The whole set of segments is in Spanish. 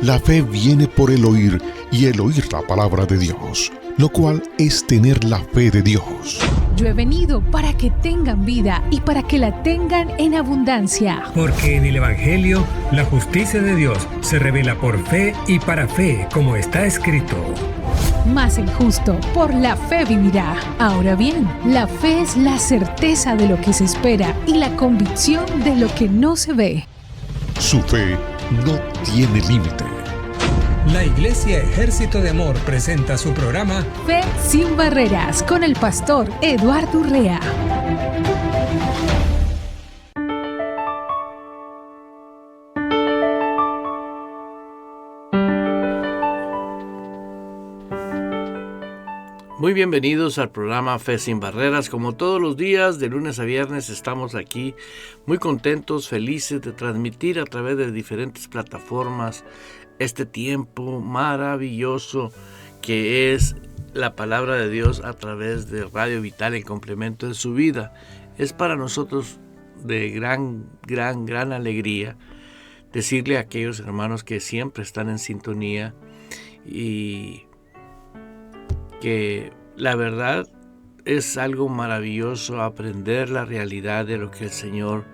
La fe viene por el oír y el oír la palabra de Dios, lo cual es tener la fe de Dios. Yo he venido para que tengan vida y para que la tengan en abundancia. Porque en el Evangelio la justicia de Dios se revela por fe y para fe, como está escrito. Mas el justo por la fe vivirá. Ahora bien, la fe es la certeza de lo que se espera y la convicción de lo que no se ve. Su fe no tiene límite. La Iglesia Ejército de Amor presenta su programa Fe sin Barreras con el pastor Eduardo Urrea. Muy bienvenidos al programa Fe sin Barreras. Como todos los días, de lunes a viernes, estamos aquí muy contentos, felices de transmitir a través de diferentes plataformas este tiempo maravilloso que es la palabra de Dios a través de Radio Vital, el complemento de su vida. Es para nosotros de gran alegría decirle a aquellos hermanos que siempre están en sintonía y que la verdad es algo maravilloso aprender la realidad de lo que el Señor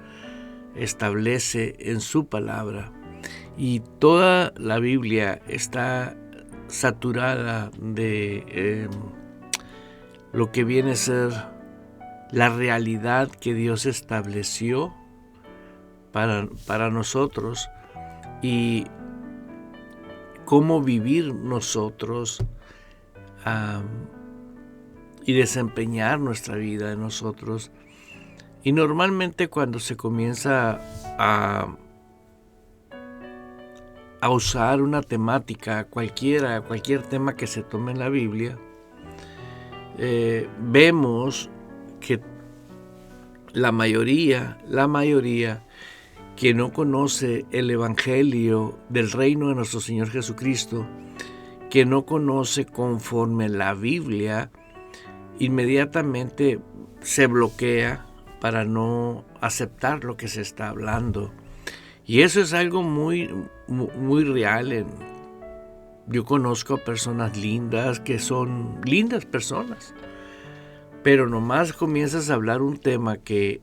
establece en su palabra. Y toda la Biblia está saturada de lo que viene a ser la realidad que Dios estableció para nosotros y cómo vivir nosotros y desempeñar nuestra vida en nosotros. Y normalmente cuando se comienza a usar una temática cualquier tema que se tome en la Biblia, vemos que la mayoría que no conoce el Evangelio del reino de nuestro Señor Jesucristo, que no conoce conforme la Biblia, inmediatamente se bloquea para no aceptar lo que se está hablando. Y eso es algo muy real. Yo conozco a personas lindas que son lindas personas, pero nomás comienzas a hablar un tema que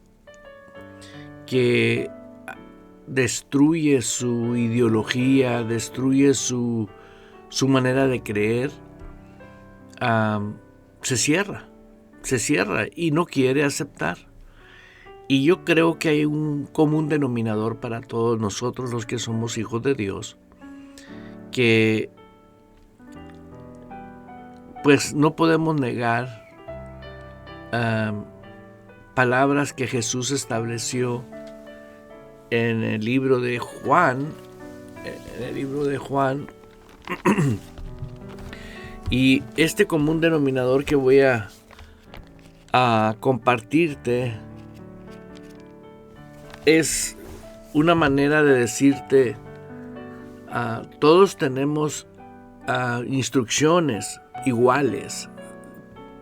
destruye su ideología, destruye su manera de creer, se cierra y no quiere aceptar. Y yo creo que hay un común denominador para todos nosotros los que somos hijos de Dios, que pues no podemos negar palabras que Jesús estableció en el libro de Juan, y este común denominador que voy a compartirte es una manera de decirte, todos tenemos instrucciones iguales,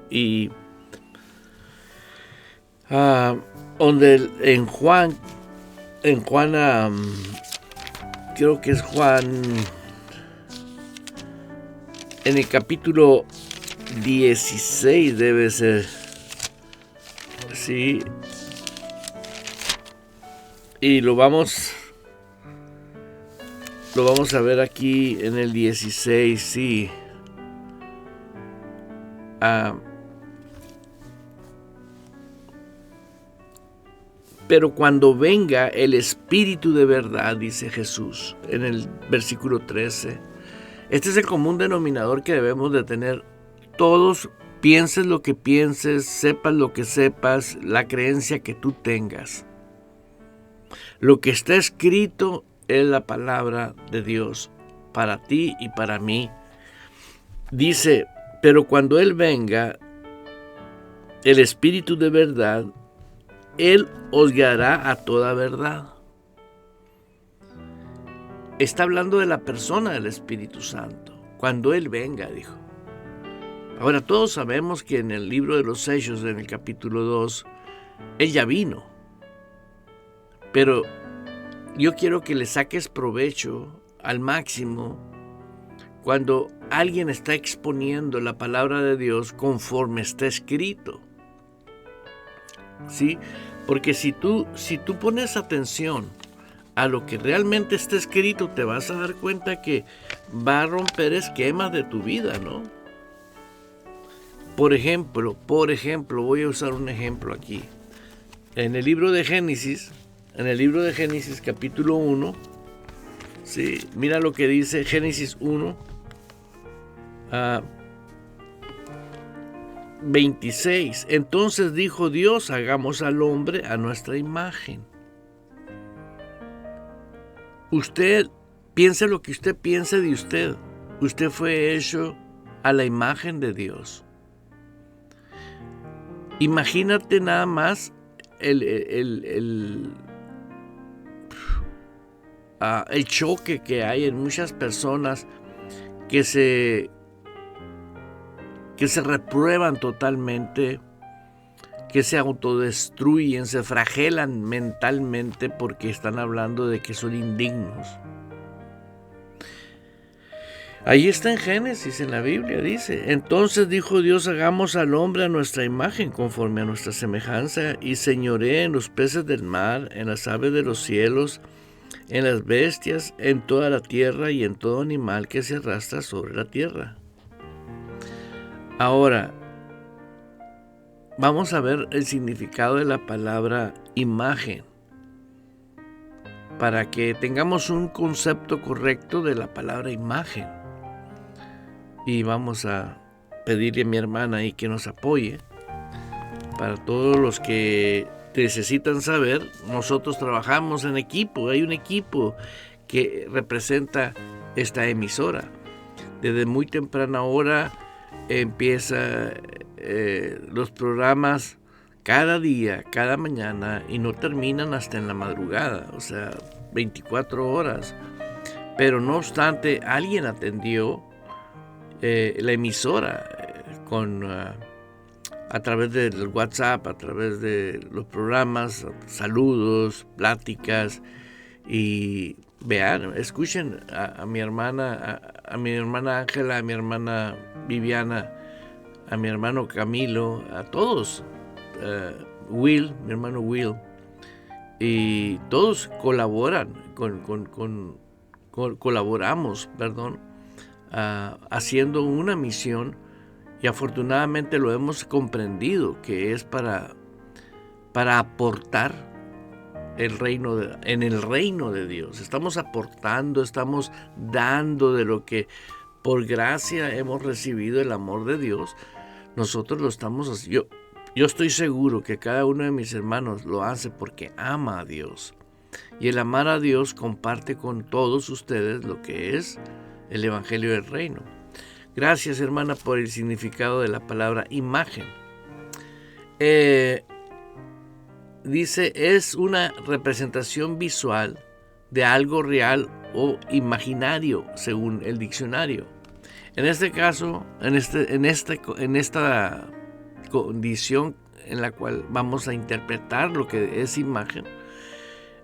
y donde en Juan, creo que es Juan, en el capítulo 16 debe ser, sí. Y lo vamos a ver aquí en el 16, sí. Pero cuando venga el Espíritu de verdad, dice Jesús, en el versículo 13. Este es el común denominador que debemos de tener todos, pienses lo que pienses, sepas lo que sepas, la creencia que tú tengas. Lo que está escrito es la palabra de Dios para ti y para mí. Dice, pero cuando Él venga, el Espíritu de verdad, Él os guiará a toda verdad. Está hablando de la persona del Espíritu Santo. Cuando Él venga, dijo. Ahora, todos sabemos que en el libro de los Hechos, en el capítulo 2, Él ya vino. Pero yo quiero que le saques provecho al máximo cuando alguien está exponiendo la palabra de Dios conforme está escrito. ¿Sí? Porque si tú pones atención a lo que realmente está escrito, te vas a dar cuenta que va a romper esquemas de tu vida, ¿no? Por ejemplo, voy a usar un ejemplo aquí. En el libro de Génesis capítulo 1, ¿sí? Mira lo que dice Génesis 1, 26. Entonces dijo Dios, hagamos al hombre a nuestra imagen. Usted piense lo que usted piense de usted. Usted fue hecho a la imagen de Dios. Imagínate nada más el choque que hay en muchas personas que se reprueban totalmente, que se autodestruyen, se flagelan mentalmente porque están hablando de que son indignos. Ahí está en Génesis, en la Biblia, dice: entonces dijo Dios, hagamos al hombre a nuestra imagen, conforme a nuestra semejanza, y señoree en los peces del mar, en las aves de los cielos, en las bestias, en toda la tierra y en todo animal que se arrastra sobre la tierra. Ahora, vamos a ver el significado de la palabra imagen, para que tengamos un concepto correcto de la palabra imagen. Y vamos a pedirle a mi hermana ahí que nos apoye. Para todos los que necesitan saber, nosotros trabajamos en equipo. Hay un equipo que representa esta emisora. Desde muy temprana hora empieza los programas cada día, cada mañana, y no terminan hasta en la madrugada, o sea, 24 horas. Pero no obstante, alguien atendió la emisora a través del WhatsApp, a través de los programas, saludos, pláticas, y vean, escuchen a mi hermana Ángela, a mi hermana Viviana, a mi hermano Camilo, a todos, Will, mi hermano Will, y todos colaboramos, haciendo una misión, y afortunadamente lo hemos comprendido que es para aportar en el reino de Dios. Estamos aportando, estamos dando de lo que por gracia hemos recibido, el amor de Dios. Nosotros lo estamos haciendo. Yo estoy seguro que cada uno de mis hermanos lo hace porque ama a Dios. Y el amar a Dios comparte con todos ustedes lo que es el Evangelio del Reino. Gracias, hermana, por el significado de la palabra imagen. Dice, es una representación visual de algo real o imaginario, según el diccionario. En este caso, en esta condición en la cual vamos a interpretar lo que es imagen,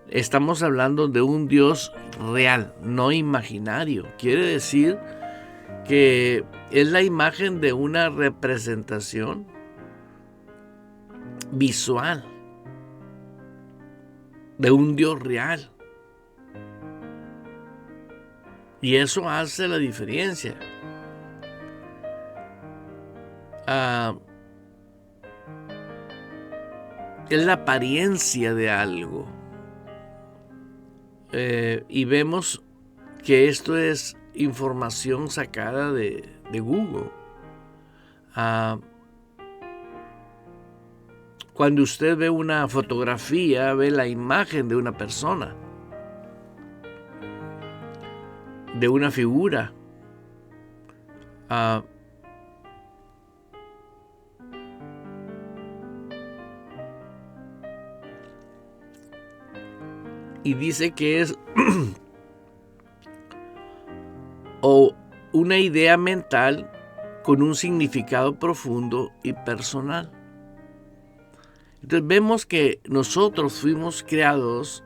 estamos hablando de un Dios real, no imaginario. Quiere decir que es la imagen de una representación visual de un Dios real. Y eso hace la diferencia. Es la apariencia de algo. Y vemos que esto es información sacada de Google. Cuando usted ve una fotografía, ve la imagen de una persona, de una figura. Y dice que es o una idea mental con un significado profundo y personal. Entonces vemos que nosotros fuimos creados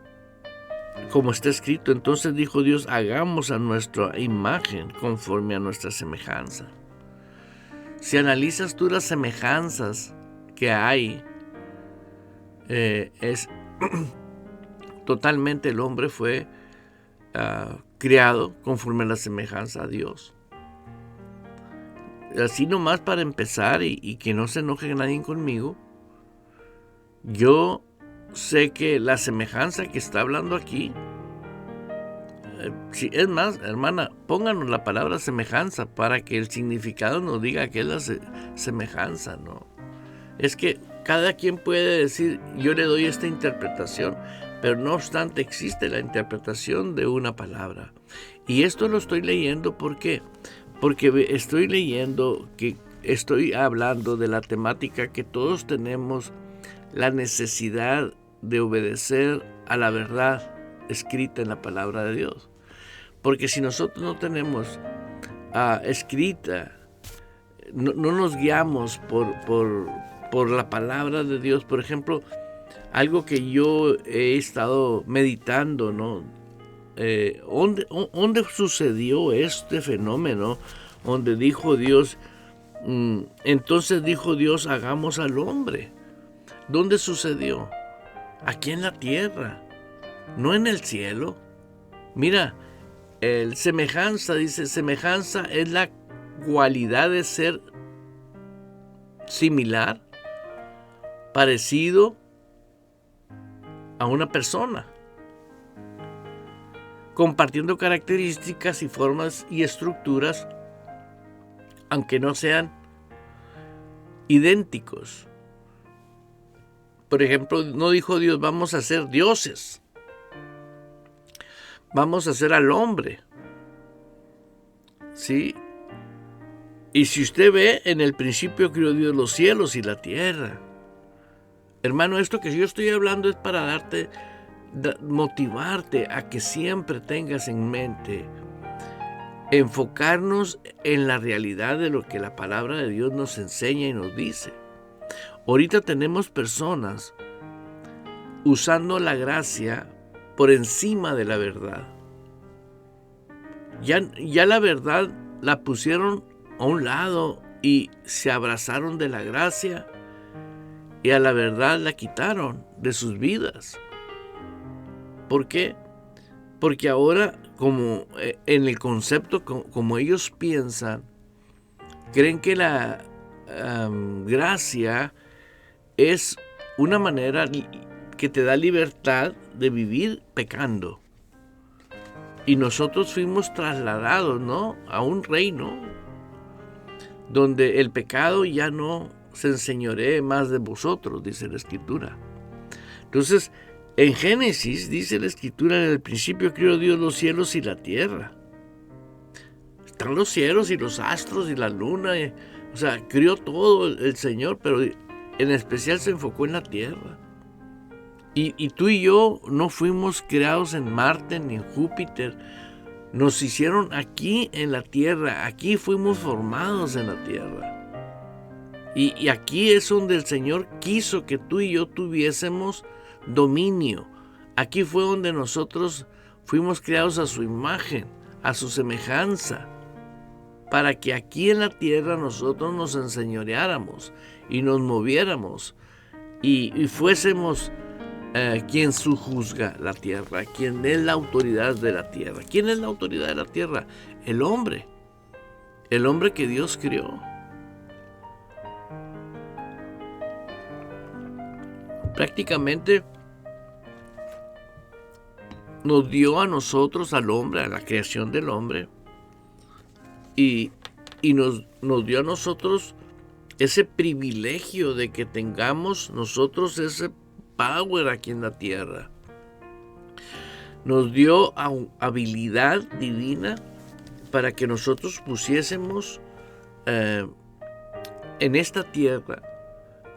como está escrito, entonces dijo Dios, hagamos a nuestra imagen conforme a nuestra semejanza. Si analizas tú las semejanzas que hay, es totalmente el hombre fue criado conforme a la semejanza a Dios. Así nomás para empezar, y que no se enoje nadie conmigo, yo sé que la semejanza que está hablando aquí, si es más, hermana, pónganos la palabra semejanza para que el significado nos diga qué es la semejanza, ¿no? Es que cada quien puede decir, yo le doy esta interpretación, pero no obstante existe la interpretación de una palabra. Y esto lo estoy leyendo, ¿por qué? Porque estoy leyendo que estoy hablando de la temática que todos tenemos la necesidad de obedecer a la verdad escrita en la palabra de Dios. Porque si nosotros no tenemos escrita, no nos guiamos por la palabra de Dios. Por ejemplo, algo que yo he estado meditando, ¿no? ¿Dónde sucedió este fenómeno? Donde dijo Dios, entonces dijo Dios, hagamos al hombre. ¿Dónde sucedió? Aquí en la tierra, no en el cielo. Mira, semejanza, dice, semejanza es la cualidad de ser similar, parecido a una persona, compartiendo características y formas y estructuras, aunque no sean idénticos. Por ejemplo, no dijo Dios, vamos a ser dioses, vamos a hacer al hombre, ¿sí? Y si usted ve, en el principio creó Dios los cielos y la tierra. Hermano, esto que yo estoy hablando es para motivarte a que siempre tengas en mente enfocarnos en la realidad de lo que la palabra de Dios nos enseña y nos dice. Ahorita tenemos personas usando la gracia por encima de la verdad. Ya la verdad la pusieron a un lado y se abrazaron de la gracia, y a la verdad la quitaron de sus vidas. ¿Por qué? Porque ahora, como en el concepto, como ellos piensan, creen que la gracia es una manera que te da libertad de vivir pecando. Y nosotros fuimos trasladados, ¿no?, a un reino donde el pecado ya no se enseñoree más de vosotros, dice la Escritura. Entonces, en Génesis dice la Escritura, en el principio creó Dios los cielos y la tierra. Están los cielos y los astros y la luna, o sea, crió todo el Señor, pero en especial se enfocó en la tierra. Y tú y yo no fuimos creados en Marte ni en Júpiter. Nos hicieron aquí en la tierra. Aquí fuimos formados en la tierra. Y aquí es donde el Señor quiso que tú y yo tuviésemos dominio. Aquí fue donde nosotros fuimos creados a su imagen, a su semejanza, para que aquí en la tierra nosotros nos enseñoreáramos y nos moviéramos y fuésemos quien sujuzga la tierra, quien es la autoridad de la tierra. ¿Quién es la autoridad de la tierra? El hombre que Dios creó. Prácticamente nos dio a nosotros, al hombre, a la creación del hombre, y nos dio a nosotros ese privilegio de que tengamos nosotros ese power aquí en la tierra. Nos dio habilidad divina para que nosotros pusiésemos en esta tierra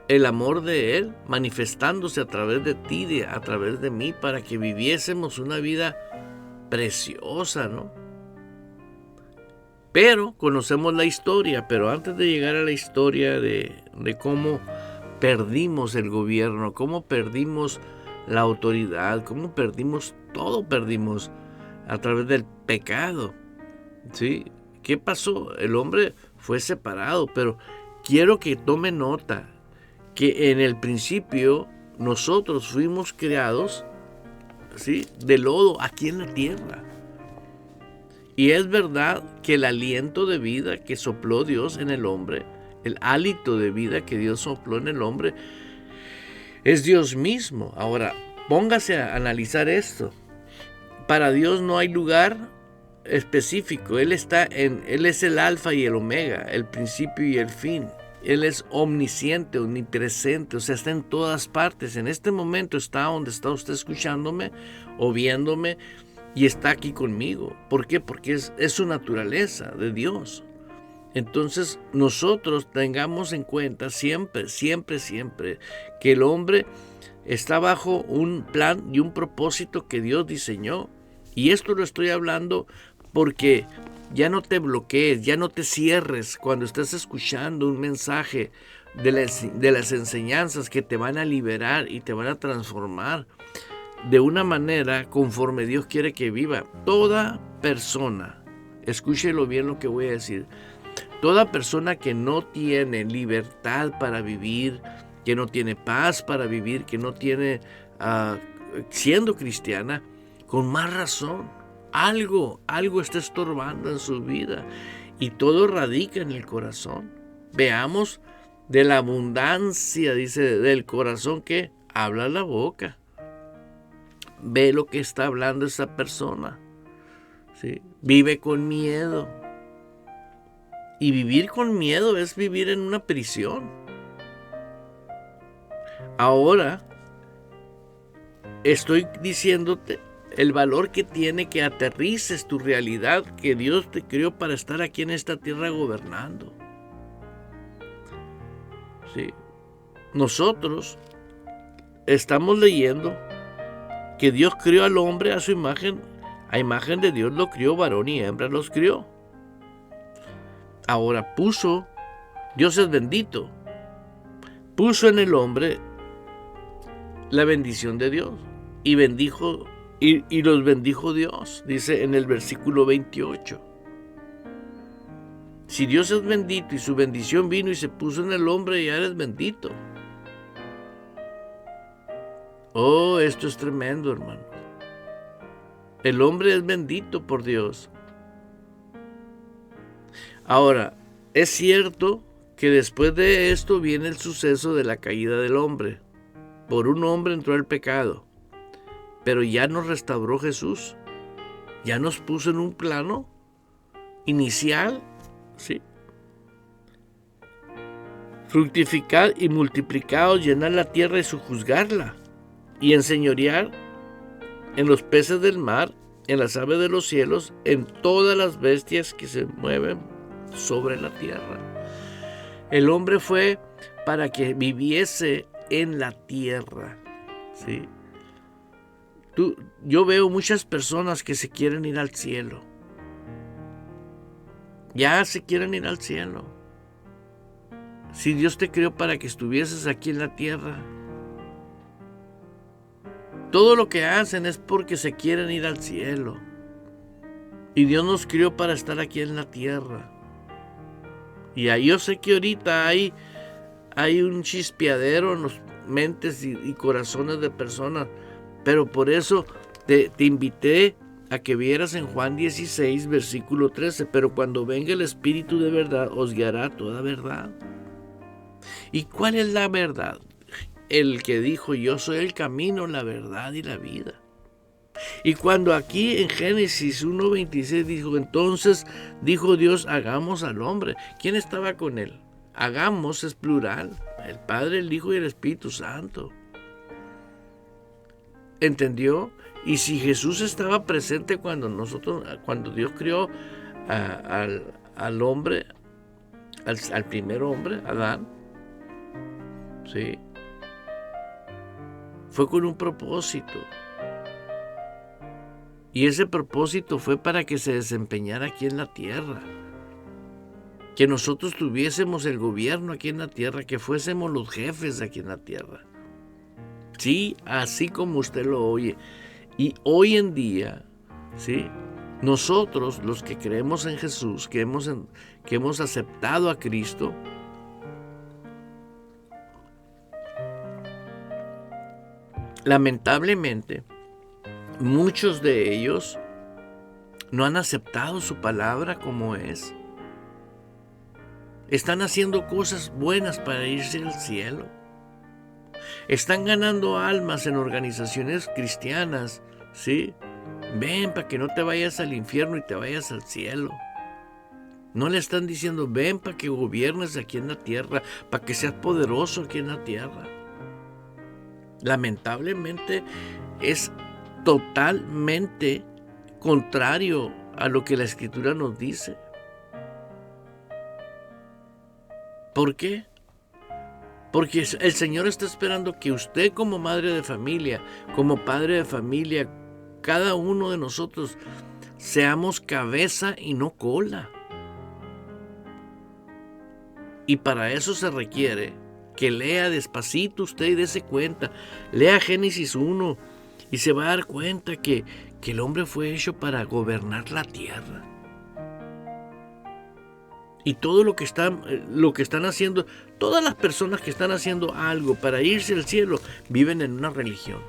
el amor de Él manifestándose a través de ti, a través de mí, para que viviésemos una vida preciosa, ¿no? Pero conocemos la historia, pero antes de llegar a la historia de cómo perdimos el gobierno, cómo perdimos la autoridad, cómo perdimos, todo perdimos a través del pecado. ¿Sí? ¿Qué pasó? El hombre fue separado, pero quiero que tome nota que en el principio nosotros fuimos creados, ¿sí?, de lodo aquí en la tierra. Y es verdad que el aliento de vida que sopló Dios en el hombre, el hálito de vida que Dios sopló en el hombre, es Dios mismo. Ahora, póngase a analizar esto. Para Dios no hay lugar específico. Él es el alfa y el omega, el principio y el fin. Él es omnisciente, omnipresente, o sea, está en todas partes. En este momento está donde está usted escuchándome o viéndome y está aquí conmigo. ¿Por qué? Porque es su naturaleza de Dios. Entonces nosotros tengamos en cuenta siempre, siempre, siempre que el hombre está bajo un plan y un propósito que Dios diseñó. Y esto lo estoy hablando porque ya no te bloquees, ya no te cierres cuando estés escuchando un mensaje de las enseñanzas que te van a liberar y te van a transformar de una manera conforme Dios quiere que viva. Toda persona, escúchelo bien lo que voy a decir, toda persona que no tiene libertad para vivir, que no tiene paz para vivir, que no tiene, siendo cristiana, con más razón, algo está estorbando en su vida y todo radica en el corazón. Veamos de la abundancia, dice, del corazón que habla la boca. Ve lo que está hablando esa persona, ¿sí? Vive con miedo. Y vivir con miedo es vivir en una prisión. Ahora estoy diciéndote el valor que tiene que aterrices tu realidad, que Dios te creó para estar aquí en esta tierra gobernando. Sí. Nosotros estamos leyendo que Dios creó al hombre a su imagen, a imagen de Dios lo crió, varón y hembra los crió. Ahora Dios es bendito, puso en el hombre la bendición de Dios y bendijo y los bendijo Dios, dice en el versículo 28. Si Dios es bendito y su bendición vino y se puso en el hombre, ya eres bendito. Oh, esto es tremendo, hermano. El hombre es bendito por Dios. Ahora, es cierto que después de esto viene el suceso de la caída del hombre. Por un hombre entró el pecado, pero ya nos restauró Jesús. Ya nos puso en un plano inicial, ¿sí? Fructificad y multiplicaos, llenad la tierra y sojuzgarla, y enseñorear en los peces del mar, en las aves de los cielos, en todas las bestias que se mueven sobre la tierra. El hombre fue para que viviese en la tierra, ¿sí? Yo veo muchas personas que se quieren ir al cielo. Ya se quieren ir al cielo. Si Dios te creó para que estuvieses aquí en la tierra, todo lo que hacen es porque se quieren ir al cielo. Y Dios nos crió para estar aquí en la tierra. Y ahí yo sé que ahorita hay un chispeadero en las mentes y corazones de personas. Pero por eso te invité a que vieras en Juan 16, versículo 13. Pero cuando venga el Espíritu de verdad, os guiará a toda verdad. ¿Y cuál es la verdad? El que dijo, yo soy el camino, la verdad y la vida. Y cuando aquí en Génesis 1:26 dijo, entonces dijo Dios, hagamos al hombre. ¿Quién estaba con él? Hagamos es plural, el Padre, el Hijo y el Espíritu Santo. ¿Entendió? Y si Jesús estaba presente cuando Dios creó al hombre, al primer hombre, Adán, ¿sí? Fue con un propósito. Y ese propósito fue para que se desempeñara aquí en la tierra. Que nosotros tuviésemos el gobierno aquí en la tierra, que fuésemos los jefes aquí en la tierra. Sí, así como usted lo oye. Y hoy en día, ¿sí?, nosotros, los que creemos en Jesús, que hemos aceptado a Cristo, lamentablemente, muchos de ellos no han aceptado su palabra como es. Están haciendo cosas buenas para irse al cielo. Están ganando almas en organizaciones cristianas, ¿sí? Ven para que no te vayas al infierno y te vayas al cielo. No le están diciendo, ven para que gobiernes aquí en la tierra, para que seas poderoso aquí en la tierra. Lamentablemente es totalmente contrario a lo que la Escritura nos dice. ¿Por qué? Porque el Señor está esperando que usted, como madre de familia, como padre de familia, cada uno de nosotros seamos cabeza y no cola. Y para eso se requiere que lea despacito usted y dése cuenta. Lea Génesis 1 y se va a dar cuenta que el hombre fue hecho para gobernar la tierra. Y todo lo que están haciendo, todas las personas que están haciendo algo para irse al cielo, viven en una religión.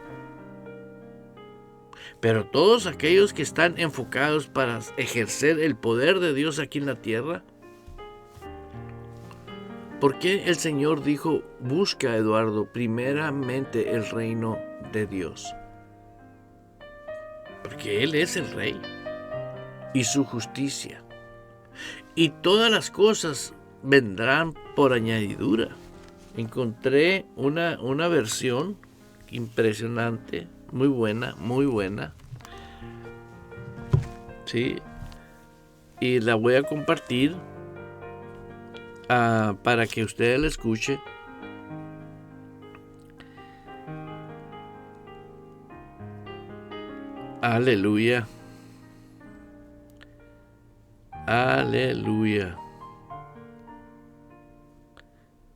Pero todos aquellos que están enfocados para ejercer el poder de Dios aquí en la tierra, ¿por qué el Señor dijo, busca, Eduardo, primeramente el reino de Dios? Porque Él es el Rey y su justicia. Y todas las cosas vendrán por añadidura. Encontré una versión impresionante, muy buena, ¿sí? Y la voy a compartir para que usted la escuche. Aleluya. Aleluya.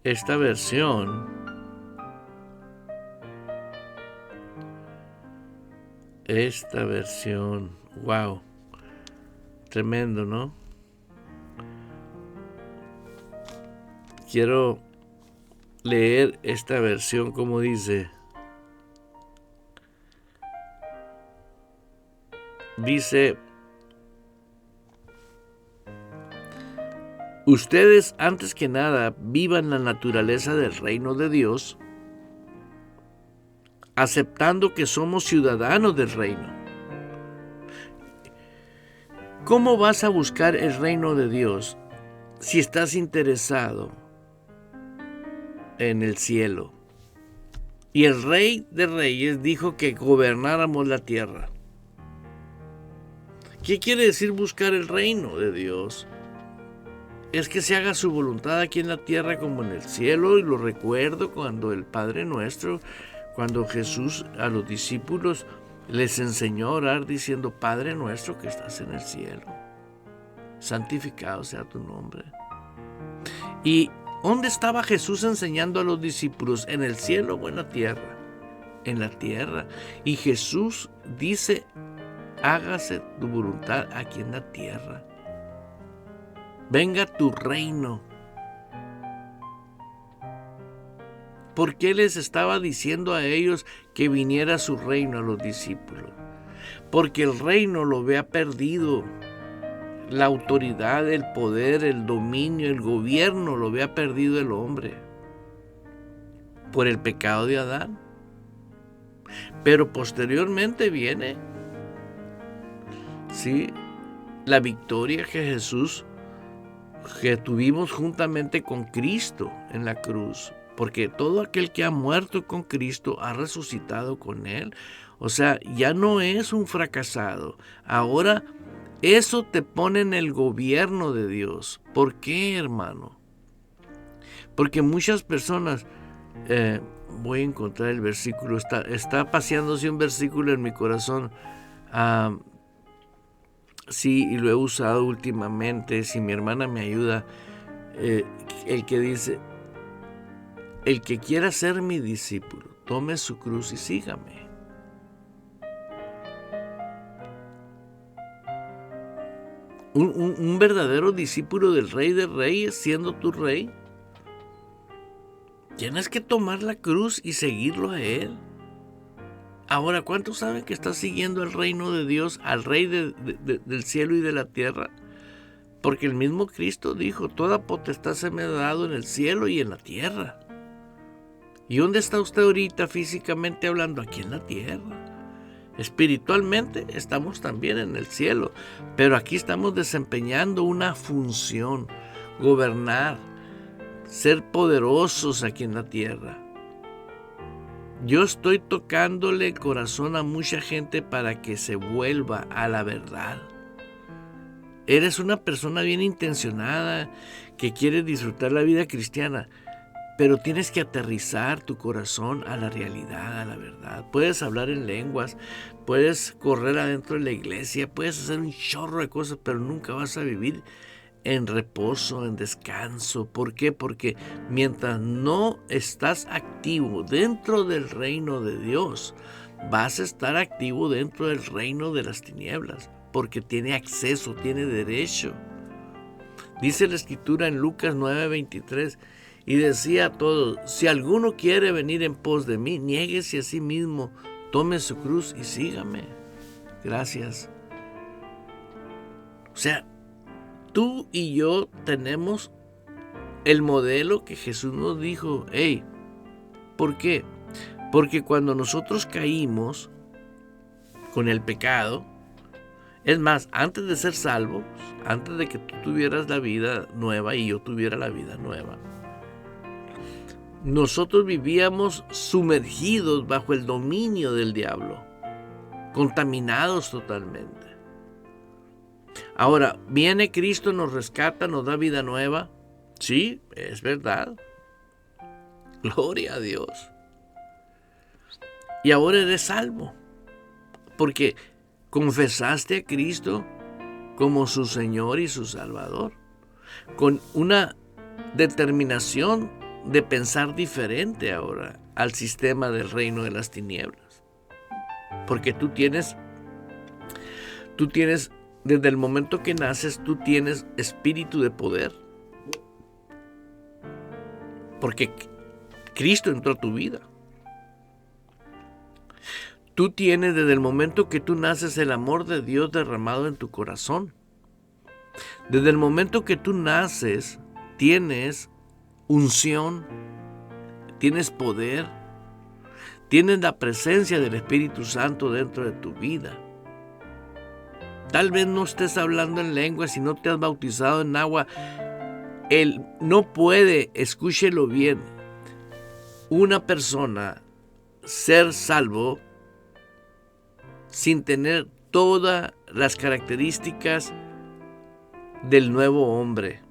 Esta versión wow, tremendo, ¿no? Quiero leer esta versión como dice. Dice: ustedes, antes que nada, vivan la naturaleza del reino de Dios, aceptando que somos ciudadanos del reino. ¿Cómo vas a buscar el reino de Dios si estás interesado en el cielo? Y el Rey de Reyes dijo que gobernáramos la tierra. ¿Qué quiere decir buscar el reino de Dios? Es que se haga su voluntad aquí en la tierra como en el cielo. Y lo recuerdo cuando el Padre Nuestro, cuando Jesús a los discípulos les enseñó a orar diciendo: Padre nuestro que estás en el cielo, santificado sea tu nombre. ¿Y dónde estaba Jesús enseñando a los discípulos? ¿En el cielo o en la tierra? En la tierra. Y Jesús dice: hágase tu voluntad aquí en la tierra. Venga tu reino. ¿Por qué les estaba diciendo a ellos que viniera su reino a los discípulos? Porque el reino lo había perdido. La autoridad, el poder, el dominio, el gobierno lo había perdido el hombre por el pecado de Adán. Pero posteriormente viene, sí, la victoria que tuvimos juntamente con Cristo en la cruz. Porque todo aquel que ha muerto con Cristo ha resucitado con Él. O sea, ya no es un fracasado. Ahora eso te pone en el gobierno de Dios. ¿Por qué, hermano? Porque muchas personas... voy a encontrar el versículo. Está paseándose un versículo en mi corazón. Sí, y lo he usado últimamente. Si mi hermana me ayuda. El que dice: el que quiera ser mi discípulo, tome su cruz y sígame. Un verdadero discípulo del Rey de Reyes, siendo tu Rey, tienes que tomar la cruz y seguirlo a Él. Ahora, ¿cuántos saben que estás siguiendo el reino de Dios, al Rey del cielo y de la tierra? Porque el mismo Cristo dijo, toda potestad se me ha dado en el cielo y en la tierra. ¿Y dónde está usted ahorita físicamente hablando? Aquí en la tierra. Espiritualmente estamos también en el cielo, pero aquí estamos desempeñando una función, gobernar, ser poderosos aquí en la tierra. Yo estoy tocándole el corazón a mucha gente para que se vuelva a la verdad. Eres una persona bien intencionada que quiere disfrutar la vida cristiana, pero tienes que aterrizar tu corazón a la realidad, a la verdad. Puedes hablar en lenguas, puedes correr adentro de la iglesia, puedes hacer un chorro de cosas, pero nunca vas a vivir en reposo, en descanso. ¿Por qué? Porque mientras no estás activo dentro del reino de Dios, vas a estar activo dentro del reino de las tinieblas, porque tiene acceso, tiene derecho. Dice la Escritura en Lucas 9:23, y decía a todos, si alguno quiere venir en pos de mí, niéguese a sí mismo, tome su cruz y sígame. Gracias. O sea, tú y yo tenemos el modelo que Jesús nos dijo. Hey, ¿por qué? Porque cuando nosotros caímos con el pecado, es más, antes de ser salvos, antes de que tú tuvieras la vida nueva y yo tuviera la vida nueva, nosotros vivíamos sumergidos bajo el dominio del diablo, contaminados totalmente. Ahora, viene Cristo, nos rescata, nos da vida nueva. Sí, es verdad. Gloria a Dios. Y ahora eres salvo, porque confesaste a Cristo como su Señor y su Salvador, con una determinación de pensar diferente ahora al sistema del reino de las tinieblas. Porque tú tienes, desde el momento que naces, tú tienes espíritu de poder. Porque Cristo entró a tu vida. Tú tienes desde el momento que tú naces el amor de Dios derramado en tu corazón. Desde el momento que tú naces, tienes unción, tienes poder, tienes la presencia del Espíritu Santo dentro de tu vida. Tal vez no estés hablando en lengua si no te has bautizado en agua. Él no puede, escúchelo bien, una persona ser salvo sin tener todas las características del nuevo hombre.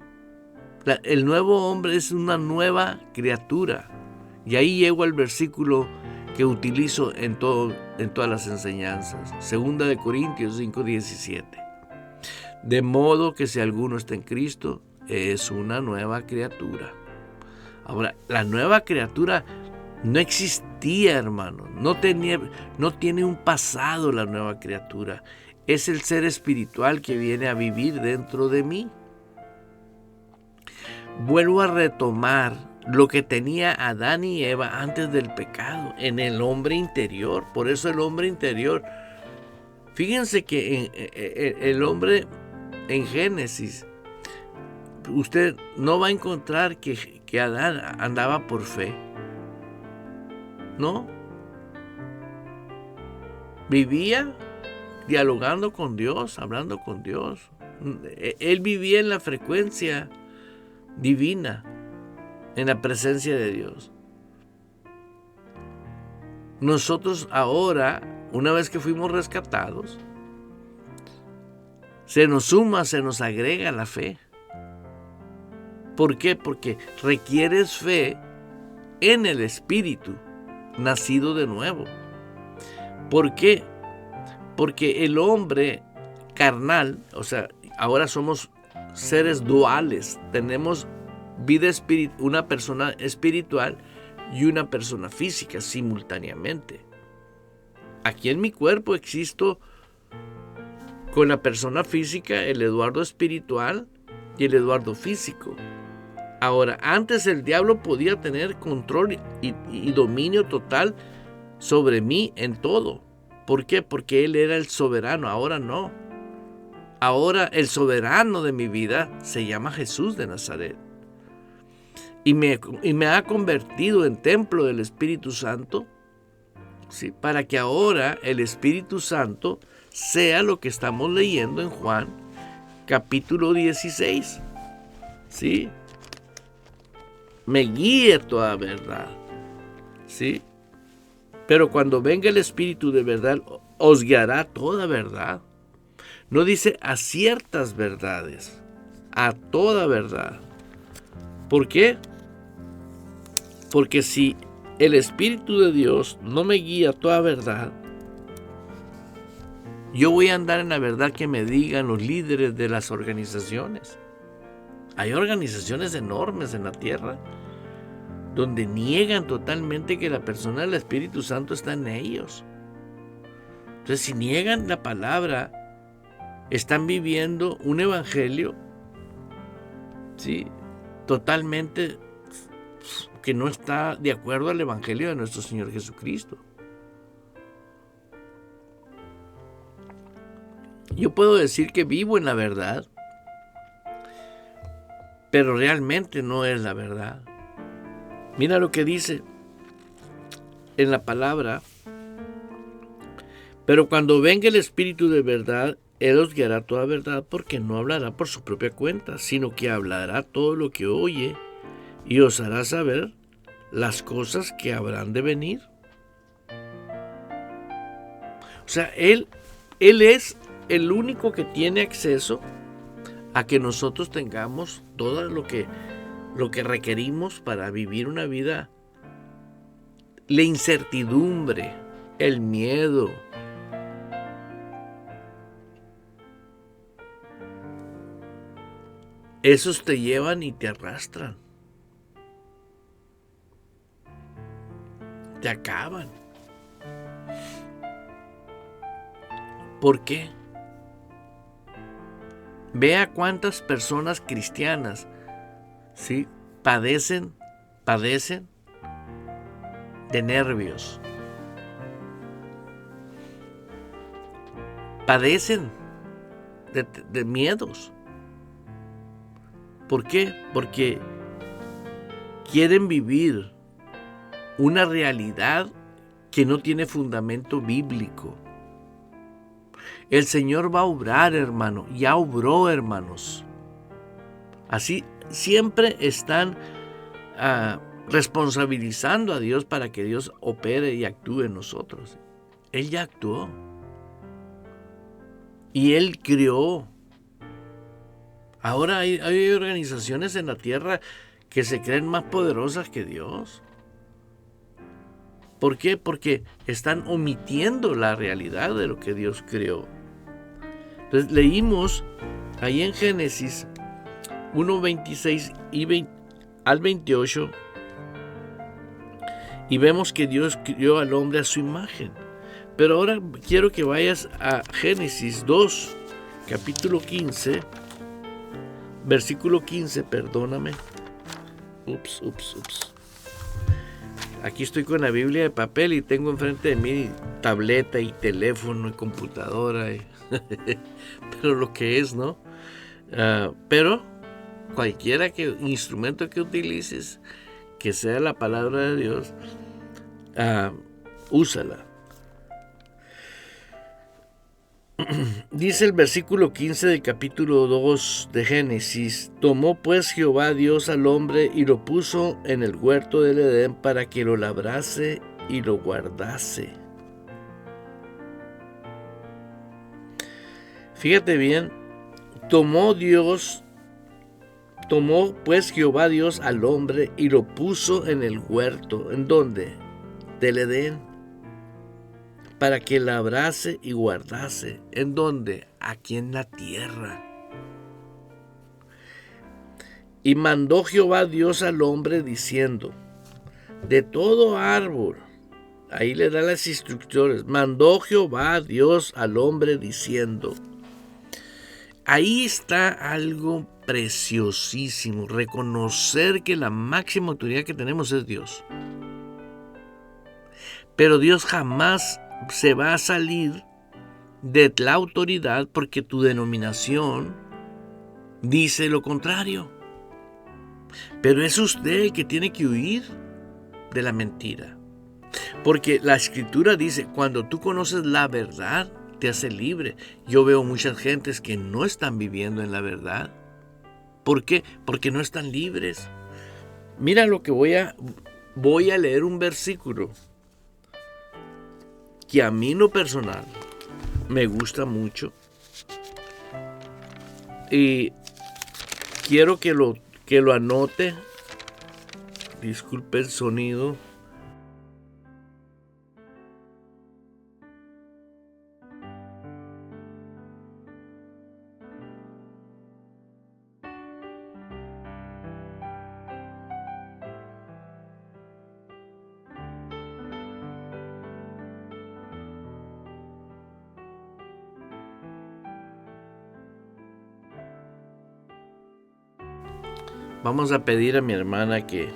El nuevo hombre es una nueva criatura. Y ahí llego al versículo que utilizo en todas las enseñanzas. 2 Corintios 5:17. De modo que si alguno está en Cristo, es una nueva criatura. Ahora, la nueva criatura no existía, hermano. No tiene un pasado la nueva criatura. Es el ser espiritual que viene a vivir dentro de mí. Vuelvo a retomar lo que tenía Adán y Eva antes del pecado, en el hombre interior. Por eso el hombre interior. Fíjense que el hombre en Génesis, usted no va a encontrar que Adán andaba por fe. No. Vivía dialogando con Dios, hablando con Dios. Él vivía en la frecuencia divina, en la presencia de Dios. Nosotros ahora, una vez que fuimos rescatados, se nos suma, se nos agrega la fe. ¿Por qué? Porque requieres fe en el Espíritu, nacido de nuevo. ¿Por qué? Porque el hombre carnal, o sea, ahora somos seres duales, tenemos vida espiritual, una persona espiritual y una persona física simultáneamente. Aquí en mi cuerpo existo con la persona física, el Eduardo espiritual y el Eduardo físico. Ahora, antes el diablo podía tener control y dominio total sobre mí en todo. ¿Por qué? Porque él era el soberano, ahora no. Ahora el soberano de mi vida se llama Jesús de Nazaret. Y me ha convertido en templo del Espíritu Santo, ¿sí? Para que ahora el Espíritu Santo sea lo que estamos leyendo en Juan capítulo 16. ¿Sí? Me guíe toda verdad. ¿Sí? Pero cuando venga el Espíritu de verdad, os guiará toda verdad. No dice a ciertas verdades, a toda verdad. ¿Por qué? Porque si el Espíritu de Dios no me guía a toda verdad, yo voy a andar en la verdad que me digan los líderes de las organizaciones. Hay organizaciones enormes en la tierra donde niegan totalmente que la persona del Espíritu Santo está en ellos. Entonces, si niegan la palabra, están viviendo un evangelio, ¿sí?, totalmente que no está de acuerdo al evangelio de nuestro Señor Jesucristo. Yo puedo decir que vivo en la verdad, pero realmente no es la verdad. Mira lo que dice en la palabra: pero cuando venga el Espíritu de verdad, Él os guiará toda verdad, porque no hablará por su propia cuenta, sino que hablará todo lo que oye y os hará saber las cosas que habrán de venir. O sea, Él es el único que tiene acceso a que nosotros tengamos todo lo que requerimos para vivir una vida. La incertidumbre, el miedo, esos te llevan y te arrastran, te acaban. ¿Por qué? Vea cuántas personas cristianas, ¿sí?, padecen de nervios, padecen de miedos. ¿Por qué? Porque quieren vivir una realidad que no tiene fundamento bíblico. El Señor va a obrar, hermano. Ya obró, hermanos. Así siempre están responsabilizando a Dios para que Dios opere y actúe en nosotros. Él ya actuó. Y Él creó. Ahora hay organizaciones en la tierra que se creen más poderosas que Dios. ¿Por qué? Porque están omitiendo la realidad de lo que Dios creó. Entonces leímos ahí en Génesis 1:26 al 28 y vemos que Dios creó al hombre a su imagen. Pero ahora quiero que vayas a Génesis 2, capítulo 15, versículo 15, perdóname. Ups. Aquí estoy con la Biblia de papel y tengo enfrente de mí tableta y teléfono y computadora. Pero lo que es, ¿no? Pero cualquiera instrumento que utilices, que sea la palabra de Dios, úsala. Dice el versículo 15 del capítulo 2 de Génesis: tomó pues Jehová Dios al hombre y lo puso en el huerto del Edén para que lo labrase y lo guardase. Fíjate bien, tomó pues Jehová Dios al hombre y lo puso en el huerto. ¿En dónde? Del Edén. Para que labrase y guardase. ¿En dónde? Aquí en la tierra. Y mandó Jehová Dios al hombre diciendo: de todo árbol. Ahí le da las instrucciones. Mandó Jehová Dios al hombre diciendo. Ahí está algo preciosísimo. Reconocer que la máxima autoridad que tenemos es Dios. Pero Dios jamás se va a salir de la autoridad porque tu denominación dice lo contrario. Pero es usted el que tiene que huir de la mentira. Porque la Escritura dice, cuando tú conoces la verdad, te hace libre. Yo veo muchas gentes que no están viviendo en la verdad. ¿Por qué? Porque no están libres. Mira lo que voy a leer un versículo que a mí en lo personal me gusta mucho. Y quiero que lo anote. Disculpe el sonido. Vamos a pedir a mi hermana que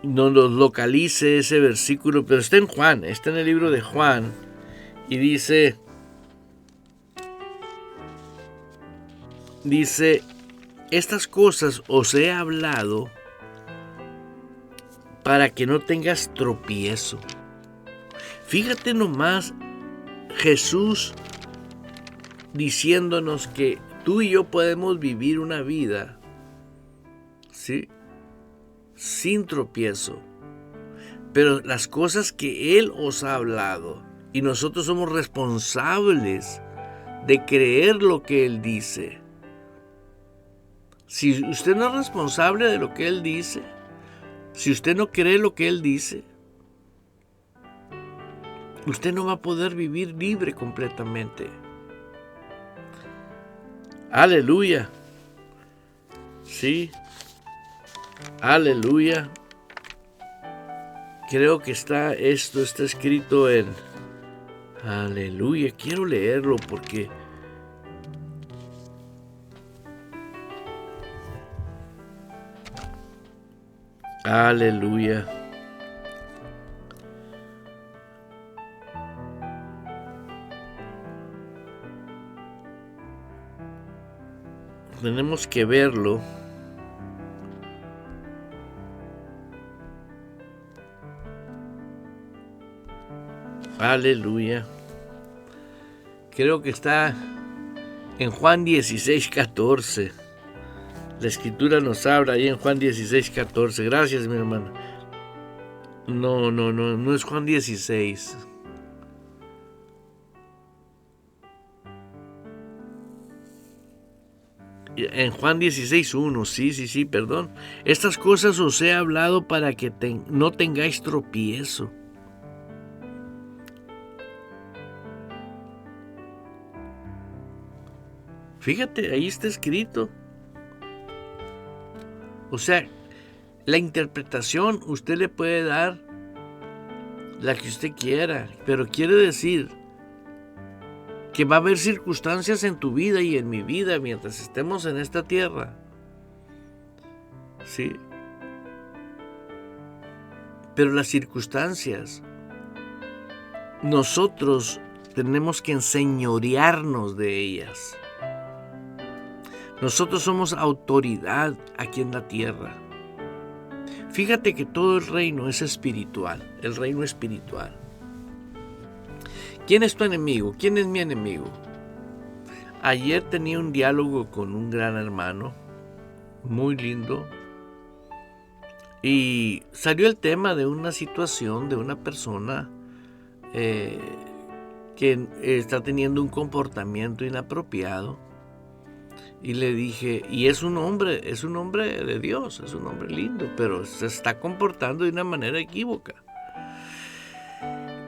nos localice ese versículo, pero está en Juan, está en el libro de Juan, y dice, estas cosas os he hablado para que no tengas tropiezo. Fíjate nomás, Jesús diciéndonos que tú y yo podemos vivir una vida, ¿sí?, sin tropiezo. Pero las cosas que Él os ha hablado, y nosotros somos responsables de creer lo que Él dice. Si usted no es responsable de lo que Él dice, si usted no cree lo que Él dice, usted no va a poder vivir libre completamente. Aleluya. Sí. Aleluya. Creo que esto está escrito en... Aleluya. Quiero leerlo porque... Aleluya. Tenemos que verlo. Aleluya. Creo que está en Juan 16:14. La Escritura nos habla ahí en Juan 16:14. Gracias, mi hermano. No es Juan 16. En Juan 16:1, sí, perdón. Estas cosas os he hablado para que no tengáis tropiezo. Fíjate, ahí está escrito. O sea, la interpretación usted le puede dar la que usted quiera, pero quiere decir que va a haber circunstancias en tu vida y en mi vida mientras estemos en esta tierra. Sí. Pero las circunstancias, nosotros tenemos que enseñorearnos de ellas. Nosotros somos autoridad aquí en la tierra. Fíjate que todo el reino es espiritual, el reino espiritual. ¿Quién es tu enemigo? ¿Quién es mi enemigo? Ayer tenía un diálogo con un gran hermano, muy lindo, y salió el tema de una situación de una persona que está teniendo un comportamiento inapropiado. Y le dije, y es un hombre de Dios, es un hombre lindo, pero se está comportando de una manera equívoca.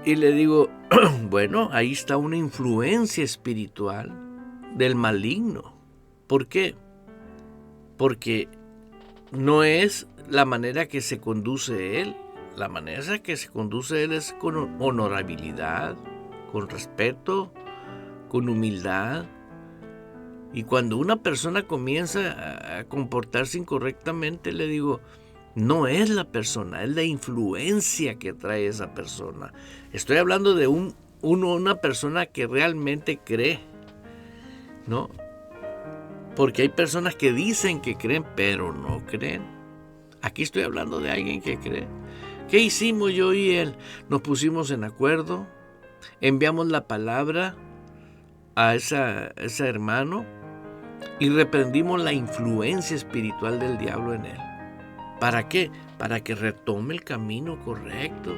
Y le digo, bueno, ahí está una influencia espiritual del maligno. ¿Por qué? Porque no es la manera que se conduce él. La manera que se conduce él es con honorabilidad, con respeto, con humildad. Y cuando una persona comienza a comportarse incorrectamente, le digo, no es la persona, es la influencia que trae esa persona. Estoy hablando de una persona que realmente cree, ¿no? Porque hay personas que dicen que creen, pero no creen. Aquí estoy hablando de alguien que cree. ¿Qué hicimos yo y él? Nos pusimos en acuerdo, enviamos la palabra a ese hermano y reprendimos la influencia espiritual del diablo en él. ¿Para qué? Para que retome el camino correcto.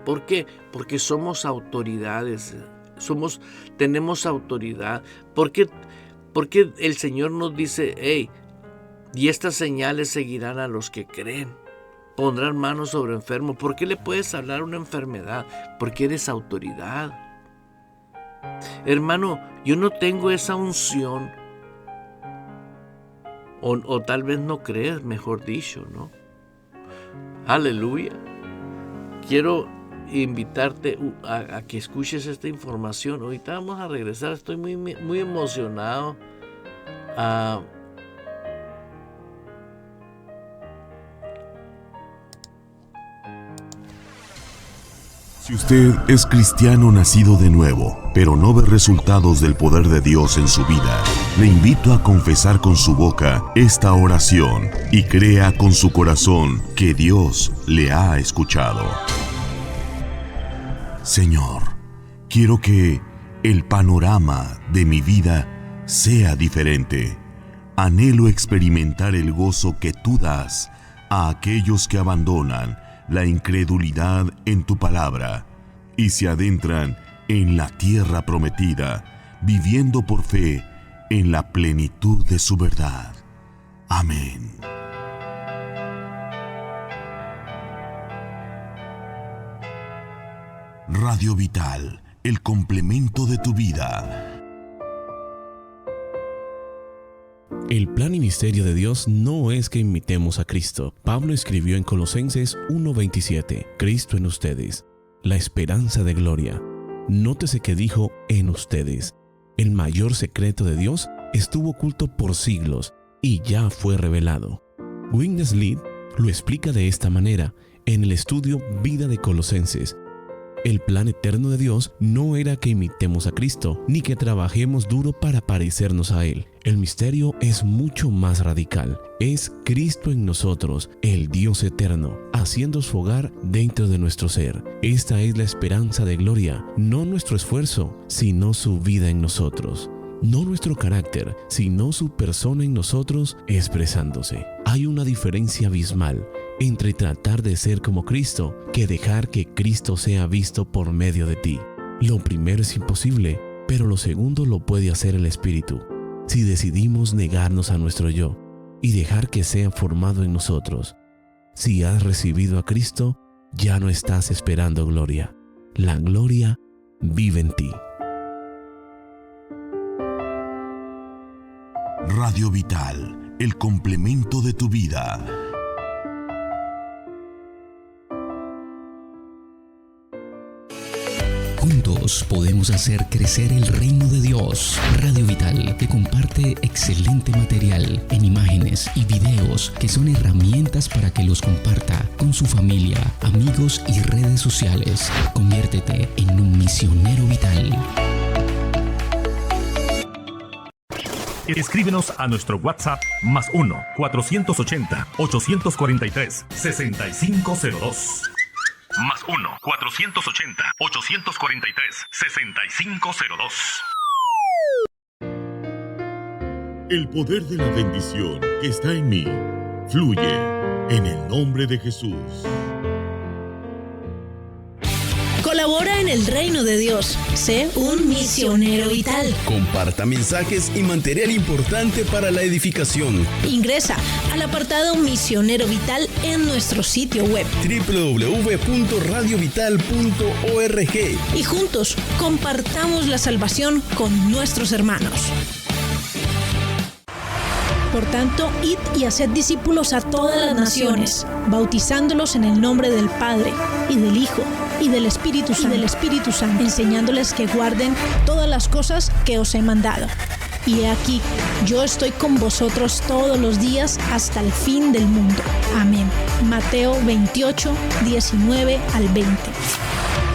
¿Por qué? Porque somos autoridades, tenemos autoridad. Porque el Señor nos dice, hey, y estas señales seguirán a los que creen. Pondrán manos sobre enfermos. ¿Por qué le puedes hablar a una enfermedad? Porque eres autoridad. Hermano, yo no tengo esa unción. O tal vez no crees, mejor dicho, ¿no? Aleluya. Quiero invitarte a que escuches esta información. Ahorita vamos a regresar. Estoy muy emocionado. Si usted es cristiano nacido de nuevo, pero no ve resultados del poder de Dios en su vida, le invito a confesar con su boca esta oración y crea con su corazón que Dios le ha escuchado. Señor, quiero que el panorama de mi vida sea diferente. Anhelo experimentar el gozo que tú das a aquellos que abandonan la incredulidad en tu palabra y se adentran en la tierra prometida, viviendo por fe en la plenitud de su verdad. Amén. Radio Vital, el complemento de tu vida. El plan y misterio de Dios no es que imitemos a Cristo. Pablo escribió en Colosenses 1:27, Cristo en ustedes, la esperanza de gloria. Nótese que dijo en ustedes. El mayor secreto de Dios estuvo oculto por siglos y ya fue revelado. Wigglesworth lo explica de esta manera en el estudio Vida de Colosenses. El plan eterno de Dios no era que imitemos a Cristo, ni que trabajemos duro para parecernos a Él. El misterio es mucho más radical. Es Cristo en nosotros, el Dios eterno, haciendo su hogar dentro de nuestro ser. Esta es la esperanza de gloria, no nuestro esfuerzo, sino su vida en nosotros. No nuestro carácter, sino su persona en nosotros expresándose. Hay una diferencia abismal entre tratar de ser como Cristo que dejar que Cristo sea visto por medio de ti. Lo primero es imposible, pero lo segundo lo puede hacer el Espíritu. Si decidimos negarnos a nuestro yo y dejar que sea formado en nosotros. Si has recibido a Cristo, ya no estás esperando gloria. La gloria vive en ti. Radio Vital, el complemento de tu vida. Juntos podemos hacer crecer el reino de Dios. Radio Vital te comparte excelente material en imágenes y videos que son herramientas para que los comparta con su familia, amigos y redes sociales. Conviértete en un misionero vital. Escríbenos a nuestro WhatsApp +1 480 843 6502. +1 480 843 6502. El poder de la bendición que está en mí fluye en el nombre de Jesús. Colabora en el reino de Dios. Sé un misionero vital. Comparta mensajes y material importante para la edificación. Ingresa al apartado Misionero Vital en nuestro sitio web www.radiovital.org y juntos compartamos la salvación con nuestros hermanos. Por tanto, id y haced discípulos a todas las naciones, bautizándolos en el nombre del Padre, y del Hijo, y del Espíritu Santo, enseñándoles que guarden todas las cosas que os he mandado. Y he aquí, yo estoy con vosotros todos los días hasta el fin del mundo. Amén. Mateo 28, 19 al 20.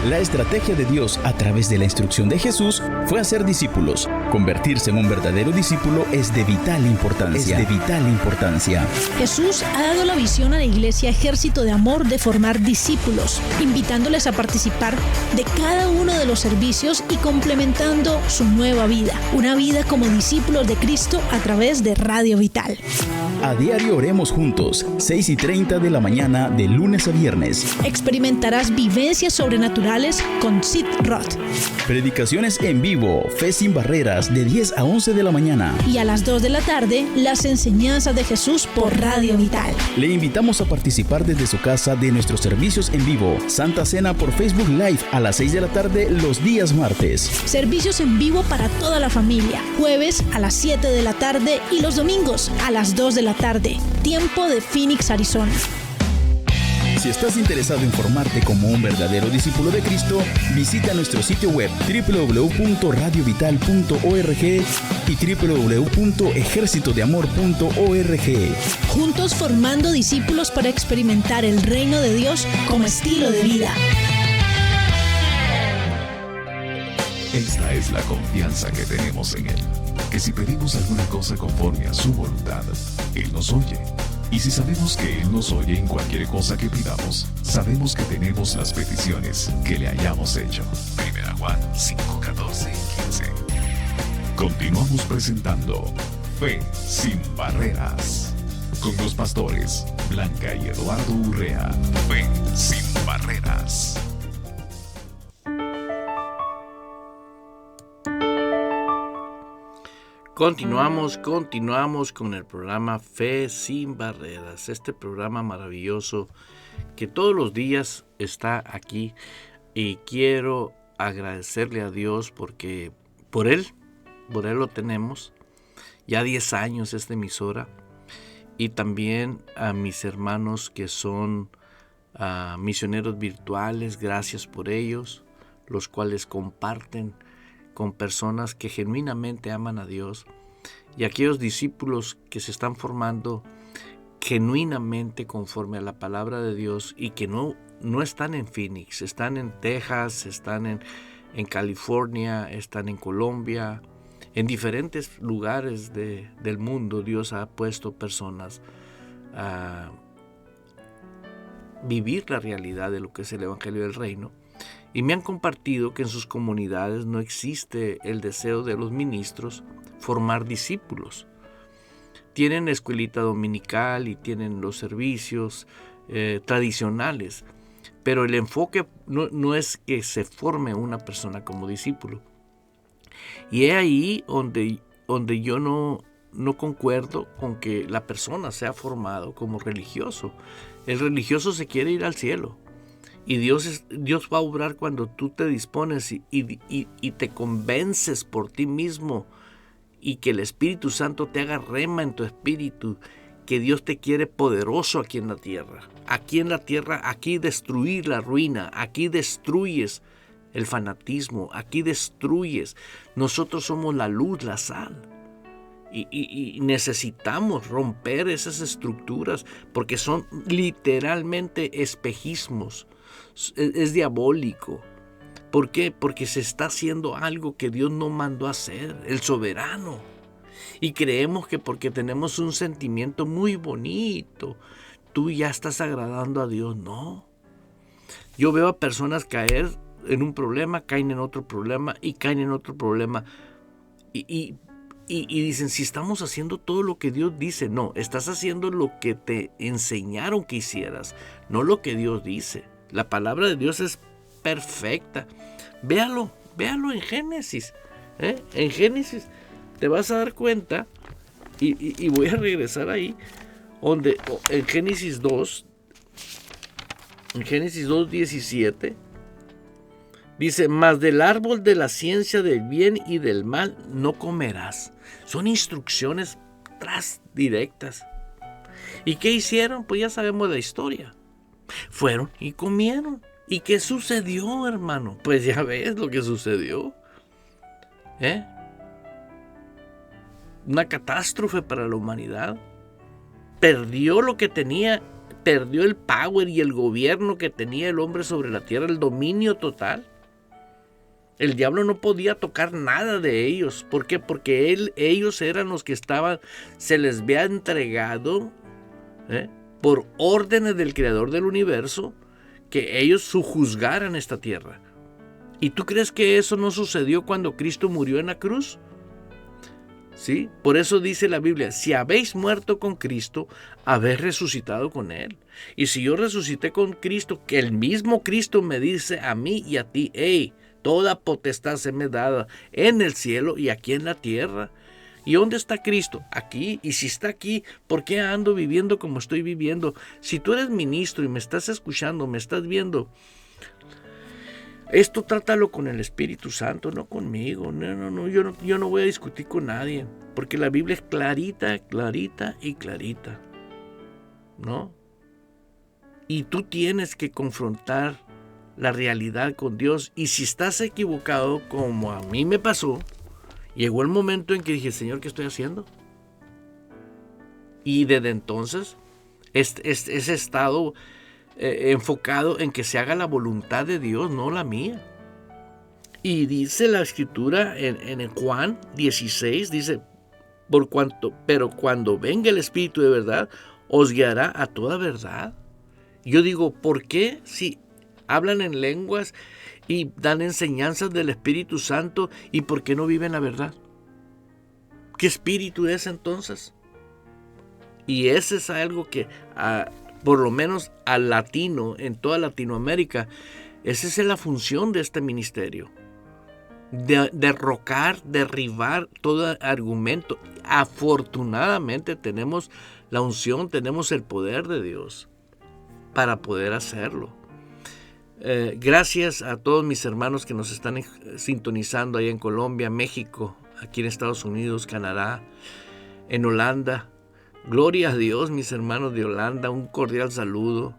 La estrategia de Dios a través de la instrucción de Jesús fue hacer discípulos. Convertirse en un verdadero discípulo es de vital importancia. Jesús ha dado la visión a la Iglesia Ejército de Amor de formar discípulos, invitándoles a participar de cada uno de los servicios y complementando su nueva vida, una vida como discípulos de Cristo a través de Radio Vital. A diario oremos juntos, 6:30 de la mañana de lunes a viernes. Experimentarás vivencias sobrenaturales con Sid Roth. Predicaciones en vivo, Fe sin Barreras, de 10 a 11 de la mañana. Y a las 2 de la tarde, las enseñanzas de Jesús por Radio Vital. Le invitamos a participar desde su casa de nuestros servicios en vivo. Santa Cena por Facebook Live a las 6 de la tarde los días martes. Servicios en vivo para toda la familia. Jueves a las 7 de la tarde y los domingos a las 2 de la tarde. Tiempo de Phoenix, Arizona. Si estás interesado en formarte como un verdadero discípulo de Cristo, visita nuestro sitio web www.radiovital.org y www.ejercitodeamor.org. Juntos formando discípulos para experimentar el reino de Dios como estilo de vida. Esta es la confianza que tenemos en Él, que si pedimos alguna cosa conforme a su voluntad, Él nos oye. Y si sabemos que Él nos oye en cualquier cosa que pidamos, sabemos que tenemos las peticiones que le hayamos hecho. 1 Juan 5, 14 y 15. Continuamos presentando Fe sin Barreras con los pastores Blanca y Eduardo Urrea. Fe sin Barreras. Continuamos con el programa Fe sin Barreras, este programa maravilloso que todos los días está aquí, y quiero agradecerle a Dios porque por Él lo tenemos, ya 10 años esta emisora, y también a mis hermanos que son misioneros virtuales, gracias por ellos, los cuales comparten con personas que genuinamente aman a Dios, y aquellos discípulos que se están formando genuinamente conforme a la palabra de Dios y que no están en Phoenix, están en Texas, están en California, están en Colombia, en diferentes lugares del mundo. Dios ha puesto personas a vivir la realidad de lo que es el Evangelio del Reino. Y me han compartido que en sus comunidades no existe el deseo de los ministros formar discípulos. Tienen escuelita dominical y tienen los servicios tradicionales, pero el enfoque no es que se forme una persona como discípulo. Y es ahí donde yo no concuerdo con que la persona sea formado como religioso. El religioso se quiere ir al cielo. Y Dios va a obrar cuando tú te dispones y te convences por ti mismo, y que el Espíritu Santo te haga rema en tu espíritu, que Dios te quiere poderoso aquí en la tierra. Aquí en la tierra, aquí destruir la ruina, aquí destruyes el fanatismo, aquí destruyes. Nosotros somos la luz, la sal. Y necesitamos romper esas estructuras porque son literalmente espejismos. Es diabólico. ¿Por qué? Porque se está haciendo algo que Dios no mandó a hacer, el soberano. Y creemos que porque tenemos un sentimiento muy bonito, tú ya estás agradando a Dios. No. Yo veo a personas caer en un problema, caen en otro problema y caen en otro problema. Y dicen, si estamos haciendo todo lo que Dios dice. No, estás haciendo lo que te enseñaron que hicieras, no lo que Dios dice. La palabra de Dios es perfecta. Véalo en Génesis. En Génesis te vas a dar cuenta, y voy a regresar ahí, donde en Génesis 2:17, dice, mas del árbol de la ciencia del bien y del mal no comerás. Son instrucciones tras directas. ¿Y qué hicieron? Pues ya sabemos la historia. Fueron y comieron. ¿Y qué sucedió, hermano? Pues ya ves lo que sucedió. Una catástrofe para la humanidad. Perdió lo que tenía, perdió el power y el gobierno que tenía el hombre sobre la tierra, el dominio total. El diablo no podía tocar nada de ellos. ¿Por qué? Porque ellos eran los que estaban, se les había entregado por órdenes del creador del universo que ellos sojuzgaran esta tierra. ¿Y tú crees que eso no sucedió cuando Cristo murió en la cruz? ¿Sí? Por eso dice la Biblia, si habéis muerto con Cristo, habéis resucitado con Él. Y si yo resucité con Cristo, que el mismo Cristo me dice a mí y a ti, hey, toda potestad se me dada en el cielo y aquí en la tierra. ¿Y dónde está Cristo? Aquí. Y si está aquí, ¿por qué ando viviendo como estoy viviendo? Si tú eres ministro y me estás escuchando, me estás viendo, esto trátalo con el Espíritu Santo, no conmigo. No, yo no voy a discutir con nadie, porque la Biblia es clarita, clarita y clarita, ¿no? Y tú tienes que confrontar la realidad con Dios. Y si estás equivocado, como a mí me pasó, llegó el momento en que dije, Señor, ¿qué estoy haciendo? Y desde entonces, ese estado enfocado en que se haga la voluntad de Dios, no la mía. Y dice la Escritura en Juan 16, dice, pero cuando venga el Espíritu de verdad, os guiará a toda verdad. Yo digo, ¿por qué si hablan en lenguas y dan enseñanzas del Espíritu Santo, y por qué no viven la verdad? ¿Qué espíritu es entonces? Y ese es algo que por lo menos al latino, en toda Latinoamérica, esa es la función de este ministerio. Derrocar, derribar todo argumento. Afortunadamente tenemos la unción, tenemos el poder de Dios para poder hacerlo. Gracias a todos mis hermanos que nos están sintonizando ahí en Colombia, México, aquí en Estados Unidos, Canadá, en Holanda. Gloria a Dios, mis hermanos de Holanda, un cordial saludo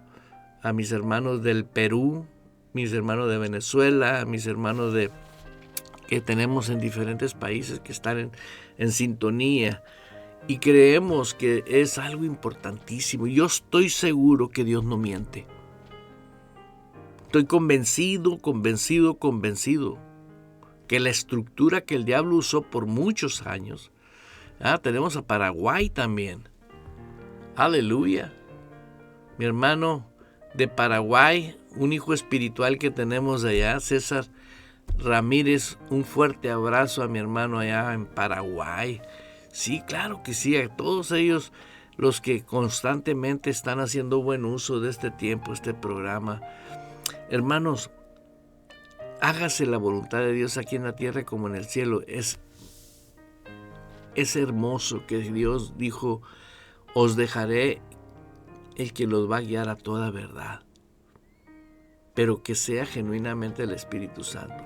a mis hermanos del Perú, mis hermanos de Venezuela, a mis hermanos que tenemos en diferentes países que están en sintonía. Y creemos que es algo importantísimo. Yo estoy seguro que Dios no miente. Estoy convencido que la estructura que el diablo usó por muchos años. Tenemos a Paraguay también. Aleluya. Mi hermano de Paraguay, un hijo espiritual que tenemos allá, César Ramírez, un fuerte abrazo a mi hermano allá en Paraguay. Sí, claro que sí, a todos ellos, los que constantemente están haciendo buen uso de este tiempo, este programa. Hermanos, hágase la voluntad de Dios aquí en la tierra como en el cielo. Es hermoso que Dios dijo, os dejaré el que los va a guiar a toda verdad, pero que sea genuinamente el Espíritu Santo.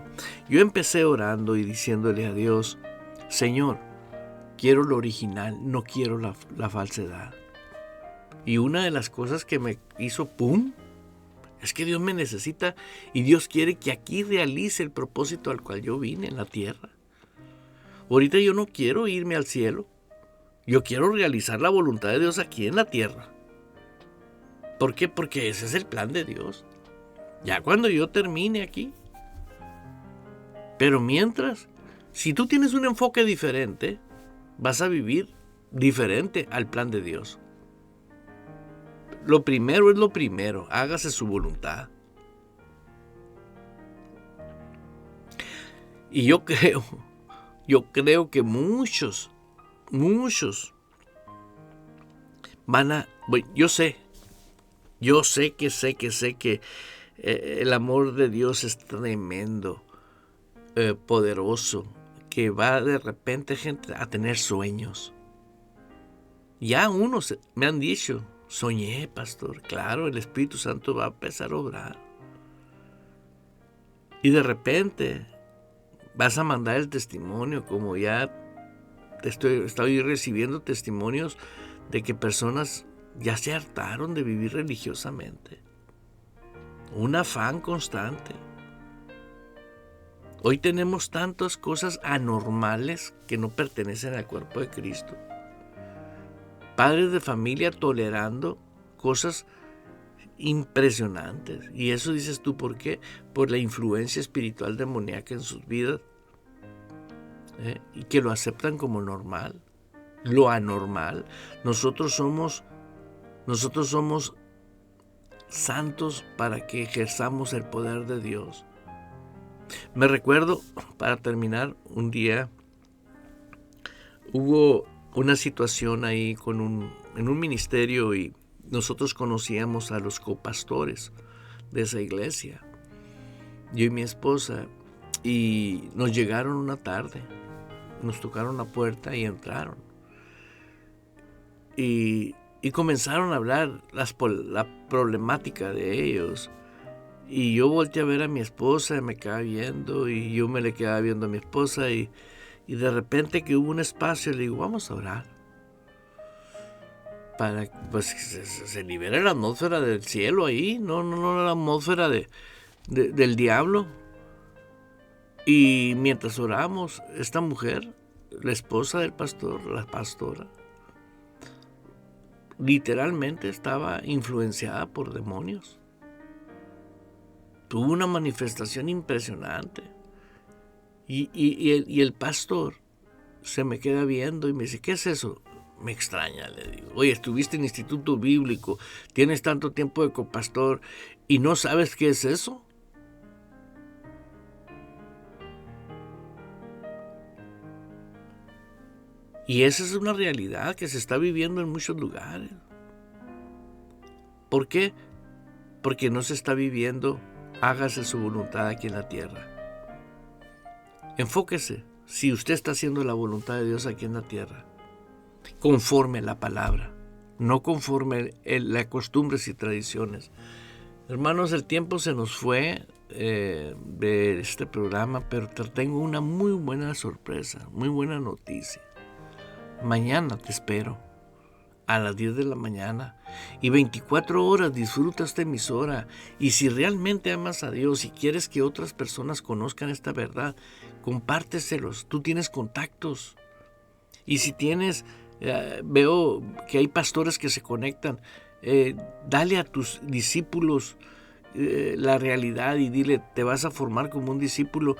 Yo empecé orando y diciéndole a Dios, Señor, quiero lo original, no quiero la falsedad. Y una de las cosas que me hizo ¡pum! Es que Dios me necesita y Dios quiere que aquí realice el propósito al cual yo vine en la tierra. Ahorita yo no quiero irme al cielo. Yo quiero realizar la voluntad de Dios aquí en la tierra. ¿Por qué? Porque ese es el plan de Dios. Ya cuando yo termine aquí. Pero mientras, si tú tienes un enfoque diferente, vas a vivir diferente al plan de Dios. Lo primero es lo primero. Hágase su voluntad. Y yo creo que muchos van a... Bueno, yo sé que el amor de Dios es tremendo, poderoso, que va de repente gente a tener sueños. Ya unos me han dicho, soñé, pastor, claro, el Espíritu Santo va a empezar a obrar. Y de repente vas a mandar el testimonio como ya estoy recibiendo testimonios de que personas ya se hartaron de vivir religiosamente. Un afán constante. Hoy tenemos tantas cosas anormales que no pertenecen al cuerpo de Cristo. Padres de familia tolerando cosas impresionantes. Y eso dices tú, ¿por qué? Por la influencia espiritual demoníaca en sus vidas. Y que lo aceptan como normal. Lo anormal. Nosotros somos santos para que ejerzamos el poder de Dios. Me recuerdo, para terminar, un día hubo una situación ahí en un ministerio y nosotros conocíamos a los copastores de esa iglesia, yo y mi esposa, y nos llegaron una tarde, nos tocaron la puerta y entraron. Y comenzaron a hablar la problemática de ellos. Y yo volteé a ver a mi esposa, me quedaba viendo, y yo me le quedaba viendo a mi esposa, y de repente que hubo un espacio, le digo, vamos a orar. Para pues, que se libere la atmósfera del cielo ahí, no la atmósfera del diablo. Y mientras oramos, esta mujer, la esposa del pastor, la pastora, literalmente estaba influenciada por demonios. Tuvo una manifestación impresionante. Y el pastor se me queda viendo y me dice, ¿qué es eso? Me extraña, le digo. Oye, estuviste en instituto bíblico, tienes tanto tiempo de copastor y no sabes qué es eso. Y esa es una realidad que se está viviendo en muchos lugares. ¿Por qué? Porque no se está viviendo, hágase su voluntad aquí en la tierra. Enfóquese, si usted está haciendo la voluntad de Dios aquí en la tierra, conforme a la palabra, no conforme a las costumbres y tradiciones. Hermanos, el tiempo se nos fue de este programa, pero te tengo una muy buena sorpresa, muy buena noticia. Mañana te espero a las 10 de la mañana y 24 horas disfruta esta emisora. Y si realmente amas a Dios y quieres que otras personas conozcan esta verdad, compárteselos. Tú tienes contactos. Y si tienes, veo que hay pastores que se conectan, dale a tus discípulos la realidad y dile, te vas a formar como un discípulo.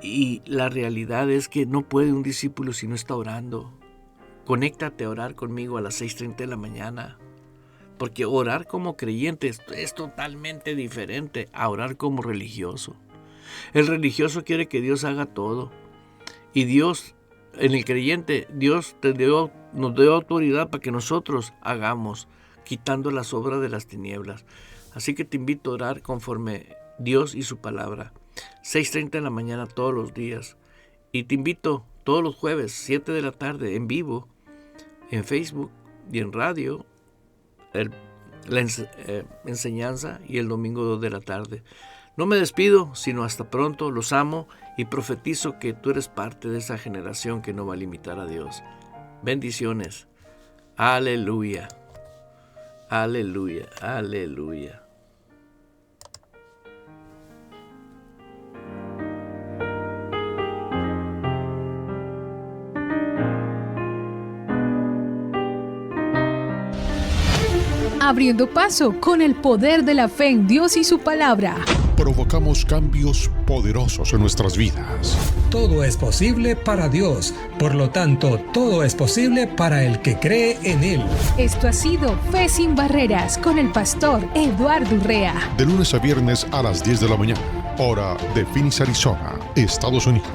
Y la realidad es que no puede un discípulo si no está orando. Conéctate a orar conmigo a las 6:30 de la mañana, porque orar como creyente es totalmente diferente a orar como religioso. El religioso quiere que Dios haga todo, y Dios, en el creyente, Dios nos dio autoridad para que nosotros hagamos, quitando las obras de las tinieblas. Así que te invito a orar conforme Dios y su palabra, 6:30 de la mañana todos los días, y te invito todos los jueves, 7 de la tarde, en vivo, en Facebook y en radio, la enseñanza, y el domingo 2 de la tarde. No me despido, sino hasta pronto. Los amo y profetizo que tú eres parte de esa generación que no va a limitar a Dios. Bendiciones. Aleluya. Aleluya. Aleluya. Abriendo paso con el poder de la fe en Dios y su palabra. Provocamos cambios poderosos en nuestras vidas. Todo es posible para Dios, por lo tanto, todo es posible para el que cree en Él. Esto ha sido Fe sin Barreras con el pastor Eduardo Urrea. De lunes a viernes a las 10 de la mañana, hora de Phoenix, Arizona, Estados Unidos.